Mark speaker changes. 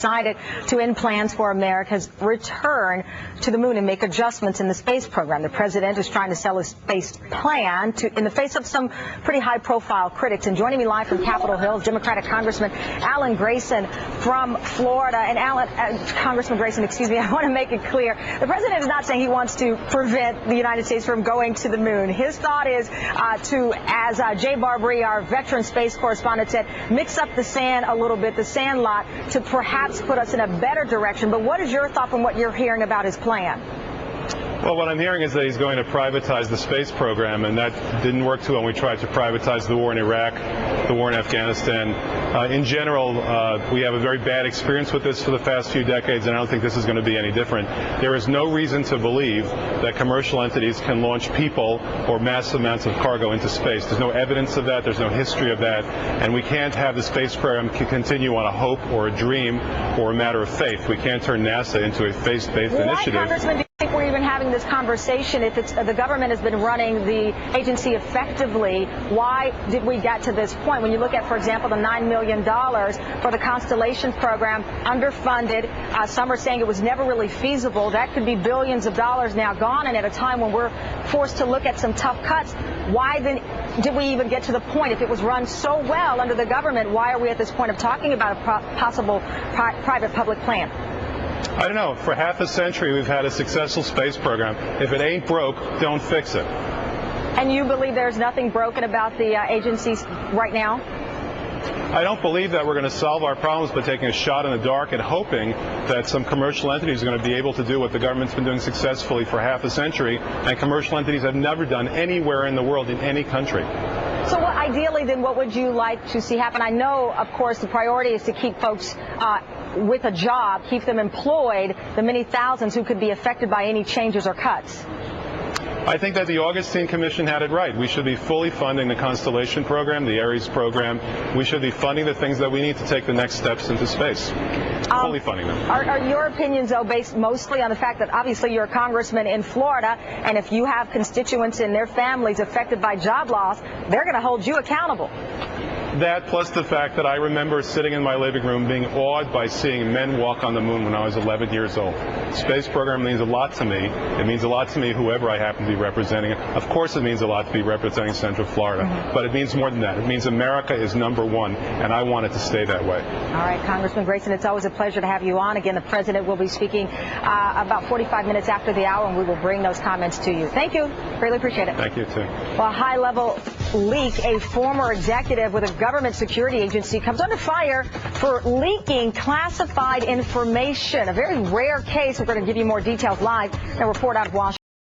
Speaker 1: decided to end plans for America's return to the moon and make adjustments in the space program. The president is trying to sell a space plan in the face of some pretty high-profile critics. And joining me live from Capitol Hill, Democratic Congressman Grayson from Florida. And Congressman Grayson, excuse me, I want to make it clear. The president is not saying he wants to prevent the United States from going to the moon. His thought is as Jay Barbary, our veteran space correspondent, said, mix up the sand a little bit, the sand lot, to perhaps put us in a better direction. But what is your thought from what you're hearing about his plan?
Speaker 2: Well, what I'm hearing is that he's going to privatize the space program, and that didn't work too well when we tried to privatize the war in Iraq, the war in Afghanistan. In general, we have a very bad experience with this for the past few decades, and I don't think this is going to be any different. There is no reason to believe that commercial entities can launch people or massive amounts of cargo into space. There's no evidence of that. There's no history of that. And we can't have the space program continue on a hope or a dream or a matter of faith. We can't turn NASA into a faith-based initiative.
Speaker 1: Congressman, do you think we're even having this conversation? If the government has been running the agency effectively, why did we get to this point? When you look at, for example, the $9 million for the Constellation program, underfunded, some are saying it was never really feasible. That could be billions of dollars now gone, and at a time when we're forced to look at some tough cuts, why then did we even get to the point? If it was run so well under the government, why are we at this point of talking about a possible private-public plan?
Speaker 2: I don't know. For half a century, we've had a successful space program. If it ain't broke, don't fix it.
Speaker 1: And you believe there's nothing broken about the agencies right now?
Speaker 2: I don't believe that we're going to solve our problems by taking a shot in the dark and hoping that some commercial entities are going to be able to do what the government's been doing successfully for half a century, and commercial entities have never done anywhere in the world in any country.
Speaker 1: So ideally, then, what would you like to see happen? I know, of course, the priority is to keep folks with a job, keep them employed, the many thousands who could be affected by any changes or cuts.
Speaker 2: I think that the Augustine Commission had it right. We should be fully funding the Constellation program, the Ares program. We should be funding the things that we need to take the next steps into space. Fully funding them.
Speaker 1: Are your opinions, though, based mostly on the fact that obviously you're a congressman in Florida, and if you have constituents and their families affected by job loss, they're going to hold you accountable?
Speaker 2: That, plus the fact that I remember sitting in my living room being awed by seeing men walk on the moon when I was 11 years old. The space program means a lot to me. It means a lot to me whoever I happen to be representing. Of course it means a lot to be representing Central Florida, but it means more than that. It means America is #1, and I want it to stay that way.
Speaker 1: All right, Congressman Grayson, it's always a pleasure to have you on. Again, the president will be speaking about 45 minutes after the hour, and we will bring those comments to you. Thank you. Really appreciate it.
Speaker 2: Thank you, too.
Speaker 1: Well, a high-level leak, a former executive with a government security agency comes under fire for leaking classified information. A very rare case. We're going to give you more details live and report out of Washington.